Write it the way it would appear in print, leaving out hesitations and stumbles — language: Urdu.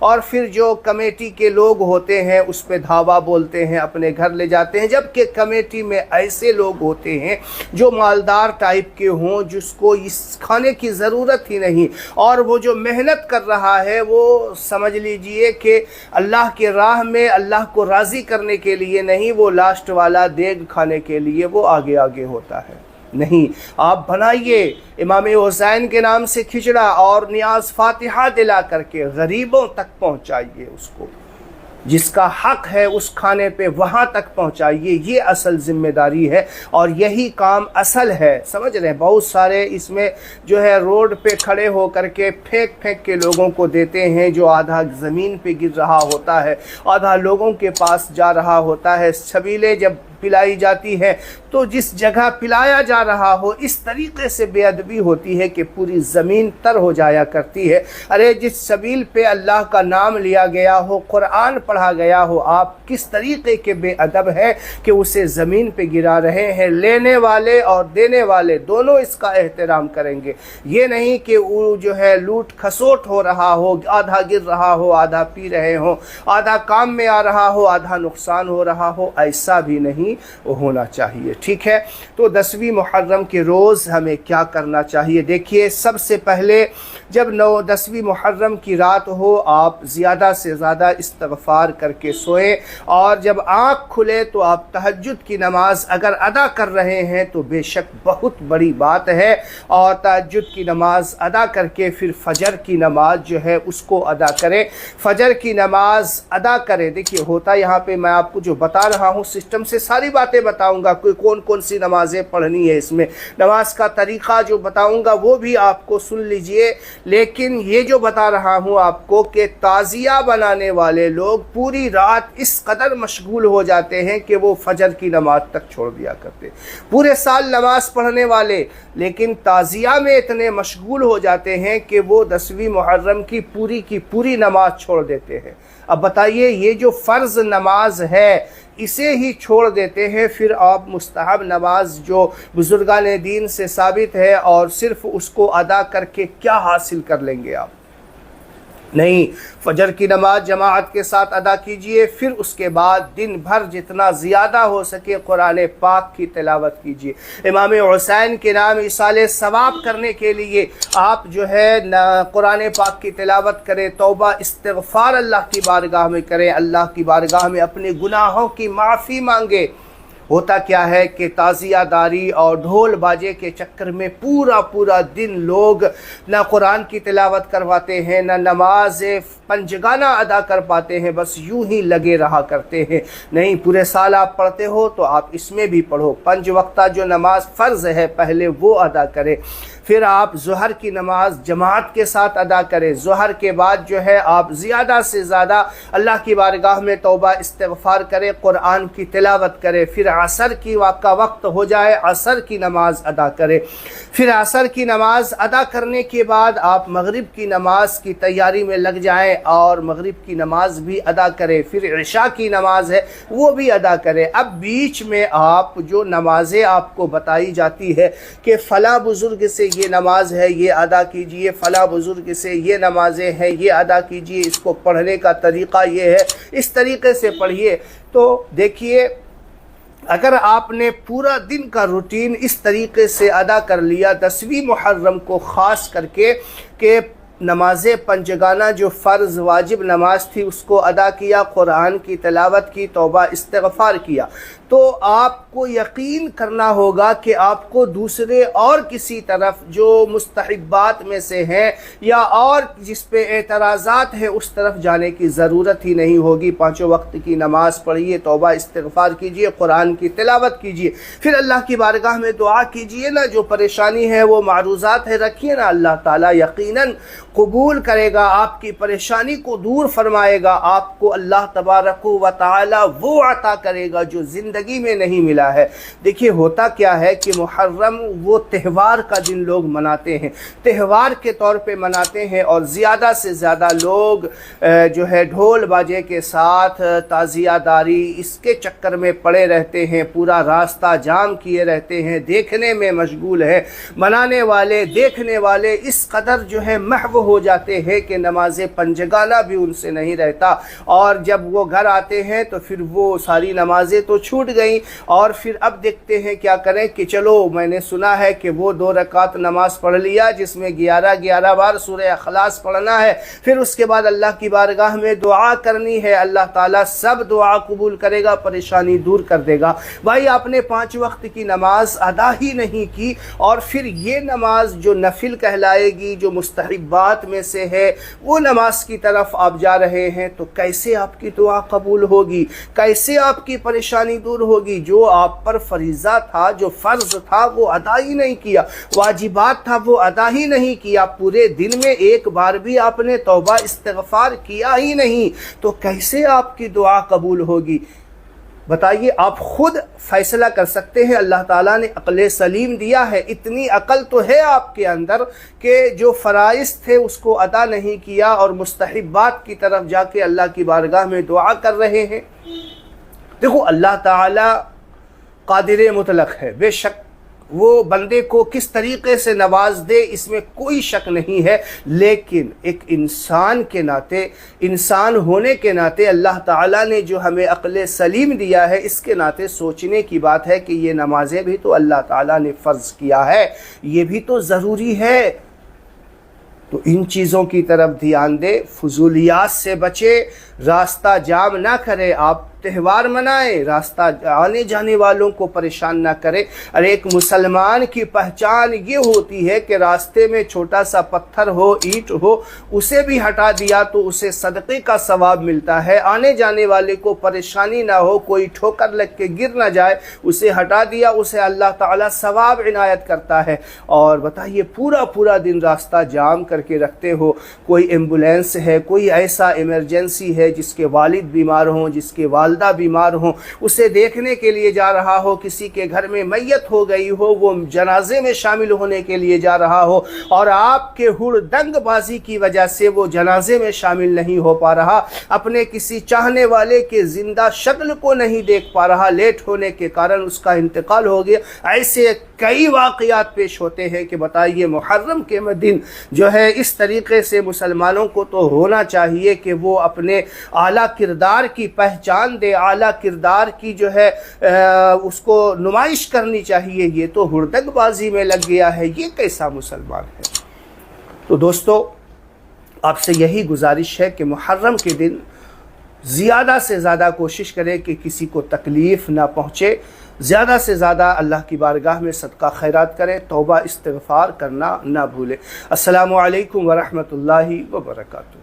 اور پھر جو کمیٹی کے لوگ ہوتے ہیں اس پہ دھاوا بولتے ہیں، اپنے گھر لے جاتے ہیں، جبکہ کمیٹی میں ایسے لوگ ہوتے ہیں جو مالدار ٹائپ کے ہوں، جس کو اس کھانے کی ضرورت ہی نہیں، اور وہ جو محنت کر رہا ہے وہ سمجھ لیجئے کہ اللہ کے راہ میں اللہ کو راضی کرنے کے لیے نہیں، وہ لاسٹ والا دیگ کھانے کے لیے وہ آگے آگے ہوتا ہے۔ نہیں، آپ بنائیے امام حسین کے نام سے کھچڑا اور نیاز فاتحہ دلا کر کے غریبوں تک پہنچائیے، اس کو جس کا حق ہے اس کھانے پہ وہاں تک پہنچائیے، یہ اصل ذمہ داری ہے اور یہی کام اصل ہے۔ سمجھ رہے ہیں؟ بہت سارے اس میں جو ہے روڈ پہ کھڑے ہو کر کے پھینک کے لوگوں کو دیتے ہیں، جو آدھا زمین پہ گر رہا ہوتا ہے، آدھا لوگوں کے پاس جا رہا ہوتا ہے۔ چھبیلیں جب پلائی جاتی ہے تو جس جگہ پلایا جا رہا ہو اس طریقے سے بے ادبی ہوتی ہے کہ پوری زمین تر ہو جایا کرتی ہے۔ ارے جس سبیل پہ اللہ کا نام لیا گیا ہو، قرآن پڑھا گیا ہو، آپ کس طریقے کے بے ادب ہے کہ اسے زمین پہ گرا رہے ہیں۔ لینے والے اور دینے والے دونوں اس کا احترام کریں گے، یہ نہیں کہ وہ جو ہے لوٹ کھسوٹ ہو رہا ہو، آدھا گر رہا ہو، آدھا پی رہے ہوں، آدھا کام میں آ رہا ہو، آدھا نقصان ہو رہا ہو، ایسا بھی نہیں ہونا چاہیے۔ ٹھیک ہے، تو 10ویں محرم کے روز ہمیں کیا کرنا چاہیے؟ دیکھیے، سب سے پہلے جب 10ویں محرم کی رات ہو، آپ زیادہ سے زیادہ استغفار کر کے سوئیں، اور جب آنکھ کھلے تو آپ تہجد کی نماز اگر ادا کر رہے ہیں تو بے شک بہت بڑی بات ہے، اور تہجد کی نماز ادا کر کے پھر فجر کی نماز جو ہے اس کو ادا کریں۔ فجر کی نماز ادا کریں۔ دیکھیے، ہوتا یہاں پہ میں آپ کو جو بتا رہا ہوں سسٹم سے ساری باتیں بتاؤں گا، کوئی کون سی نمازیں پڑھنی ہے، اس میں نماز کا طریقہ جو بتاؤں گا وہ بھی آپ کو سن لیجئے، لیکن یہ جو بتا رہا ہوں آپ کو کہ تعزیہ بنانے والے لوگ پوری رات اس قدر مشغول ہو جاتے ہیں کہ وہ فجر کی نماز تک چھوڑ دیا کرتے، پورے سال نماز پڑھنے والے لیکن تعزیہ میں اتنے مشغول ہو جاتے ہیں کہ وہ 10ویں محرم کی پوری نماز چھوڑ دیتے ہیں۔ اب بتائیے، یہ جو فرض نماز ہے اسے ہی چھوڑ دیتے ہیں، پھر آپ مستحب نماز جو بزرگان دین سے ثابت ہے اور صرف اس کو ادا کر کے کیا حاصل کر لیں گے آپ؟ نہیں، فجر کی نماز جماعت کے ساتھ ادا کیجئے، پھر اس کے بعد دن بھر جتنا زیادہ ہو سکے قرآن پاک کی تلاوت کیجئے۔ امام حسین کے نام ایصال ثواب کرنے کے لیے آپ جو ہے قرآن پاک کی تلاوت کریں، توبہ استغفار اللہ کی بارگاہ میں کریں، اللہ کی بارگاہ میں اپنے گناہوں کی معافی مانگے۔ ہوتا کیا ہے کہ تعزیہ داری اور ڈھول باجے کے چکر میں پورا دن لوگ نہ قرآن کی تلاوت کرواتے ہیں، نہ نماز پنجگانہ ادا کر پاتے ہیں، بس یوں ہی لگے رہا کرتے ہیں۔ نہیں، پورے سال آپ پڑھتے ہو تو آپ اس میں بھی پڑھو، 5 وقتہ جو نماز فرض ہے پہلے وہ ادا کریں، پھر آپ ظہر کی نماز جماعت کے ساتھ ادا کریں، ظہر کے بعد جو ہے آپ زیادہ سے زیادہ اللہ کی بارگاہ میں توبہ استغفار کریں، قرآن کی تلاوت کریں، پھر عصر کا وقت ہو جائے عصر کی نماز ادا کریں، پھر عصر کی نماز ادا کرنے کے بعد آپ مغرب کی نماز کی تیاری میں لگ جائیں اور مغرب کی نماز بھی ادا کریں، پھر عشاء کی نماز ہے وہ بھی ادا کریں۔ اب بیچ میں آپ جو نمازیں آپ کو بتائی جاتی ہے کہ فلاں بزرگ سے یہ نماز ہے یہ ادا کیجئے، فلاں بزرگ سے یہ نمازیں ہیں یہ ادا کیجئے، اس کو پڑھنے کا طریقہ یہ ہے، اس طریقے سے پڑھیے۔ تو دیکھیے، اگر آپ نے پورا دن کا روٹین اس طریقے سے ادا کر لیا، 10ویں محرم کو خاص کر کے کہ نماز پنجگانہ جو فرض واجب نماز تھی اس کو ادا کیا، قرآن کی تلاوت کی، توبہ استغفار کیا، تو آپ کو یقین کرنا ہوگا کہ آپ کو دوسرے اور کسی طرف جو مستحبات میں سے ہیں یا اور جس پہ اعتراضات ہیں اس طرف جانے کی ضرورت ہی نہیں ہوگی۔ 5 وقت کی نماز پڑھیے، توبہ استغفار کیجئے، قرآن کی تلاوت کیجئے، پھر اللہ کی بارگاہ میں دعا کیجئے نا، جو پریشانی ہے وہ معروضات ہے رکھیے نا، اللہ تعالیٰ یقیناً قبول کرے گا، آپ کی پریشانی کو دور فرمائے گا، آپ کو اللہ تبارک و تعالی وہ عطا کرے گا جو زندگی زندگی میں نہیں ملا ہے۔ دیکھیے ہوتا کیا ہے کہ محرم وہ تہوار کا دن لوگ مناتے ہیں، تہوار کے طور پہ مناتے ہیں، اور زیادہ سے زیادہ لوگ جو ہے ڈھول باجے کے ساتھ تعزیہ داری اس کے چکر میں پڑے رہتے ہیں، پورا راستہ جام کیے رہتے ہیں، دیکھنے میں مشغول ہے۔ منانے والے دیکھنے والے اس قدر جو ہے محو ہو جاتے ہیں کہ نماز پنجگانہ بھی ان سے نہیں رہتا، اور جب وہ گھر آتے ہیں تو پھر وہ ساری نمازیں تو چھوٹ گئیں، اور پھر اب دیکھتے ہیں کیا کریں کہ چلو میں نے سنا ہے کہ وہ 2 رکعت نماز پڑھ لیا جس میں 11 بار سورہ اخلاص پڑھنا ہے، پھر اس کے بعد اللہ کی بارگاہ میں دعا کرنی ہے، اللہ تعالیٰ سب دعا قبول کرے گا، پریشانی دور کر دے گا۔ بھائی آپ نے 5 وقت کی نماز ادا ہی نہیں کی، اور پھر یہ نماز جو نفل کہلائے گی، جو مستحبات میں سے ہے، وہ نماز کی طرف آپ جا رہے ہیں، تو کیسے آپ کی دعا قبول ہوگی؟ کیسے آپ کی پریشانی دور ہوگی؟ جو آپ پر فریضہ تھا، جو فرض تھا، وہ ادا ہی نہیں کیا، واجبات تھا وہ ادا ہی نہیں کیا، پورے دن میں ایک بار بھی آپ نے توبہ استغفار کیا ہی نہیں، تو کیسے آپ کی دعا قبول ہوگی؟ بتائیے، آپ خود فیصلہ کر سکتے ہیں۔ اللہ تعالیٰ نے عقل سلیم دیا ہے، اتنی عقل تو ہے آپ کے اندر کہ جو فرائض تھے اس کو ادا نہیں کیا، اور مستحبات کی طرف جا کے اللہ کی بارگاہ میں دعا کر رہے ہیں۔ دیکھو اللہ تعالیٰ قادر مطلق ہے، بے شک وہ بندے کو کس طریقے سے نواز دے اس میں کوئی شک نہیں ہے، لیکن ایک انسان کے ناطے، انسان ہونے کے ناطے اللہ تعالیٰ نے جو ہمیں عقل سلیم دیا ہے، اس کے ناطے سوچنے کی بات ہے کہ یہ نمازیں بھی تو اللہ تعالیٰ نے فرض کیا ہے، یہ بھی تو ضروری ہے، تو ان چیزوں کی طرف دھیان دے، فضولیات سے بچے، راستہ جام نہ کرے۔ آپ تہوار منائیں، راستہ آنے جانے والوں کو پریشان نہ کرے۔ اور ایک مسلمان کی پہچان یہ ہوتی ہے کہ راستے میں چھوٹا سا پتھر ہو، اینٹ ہو، اسے بھی ہٹا دیا تو اسے صدقے کا ثواب ملتا ہے، آنے جانے والے کو پریشانی نہ ہو، کوئی ٹھوکر لگ کے گر نہ جائے، اسے ہٹا دیا، اسے اللہ تعالیٰ ثواب عنایت کرتا ہے۔ اور بتائیے پورا دن راستہ جام کر کے رکھتے ہو، کوئی ایمبولینس ہے، کوئی ایسا ایمرجنسی ہے جس کے والد بیمار ہوں، جس کے والدہ بیمار ہوں، اسے دیکھنے کے لیے جا رہا ہو، کسی کے گھر میں میت ہو گئی ہو، وہ جنازے میں شامل ہونے کے لیے جا رہا ہو، اور آپ کے ہڑدنگ بازی کی وجہ سے وہ جنازے میں شامل نہیں ہو پا رہا، اپنے کسی چاہنے والے کے زندہ شکل کو نہیں دیکھ پا رہا، لیٹ ہونے کے کارن اس کا انتقال ہو گیا۔ ایسے کئی واقعات پیش ہوتے ہیں کہ بتائیے محرم کے دن جو ہے اس طریقے سے مسلمانوں کو تو ہونا چاہیے کہ وہ اپنے اعلیٰ کردار کی پہچان دے، اعلیٰ کردار کی جو ہے اس کو نمائش کرنی چاہیے۔ یہ تو ہڑدنگ بازی میں لگ گیا ہے، یہ کیسا مسلمان ہے؟ تو دوستو، آپ سے یہی گزارش ہے کہ محرم کے دن زیادہ سے زیادہ کوشش کرے کہ کسی کو تکلیف نہ پہنچے، زیادہ سے زیادہ اللہ کی بارگاہ میں صدقہ خیرات کرے، توبہ استغفار کرنا نہ بھولے۔ السلام علیکم ورحمۃ اللہ وبرکاتہ۔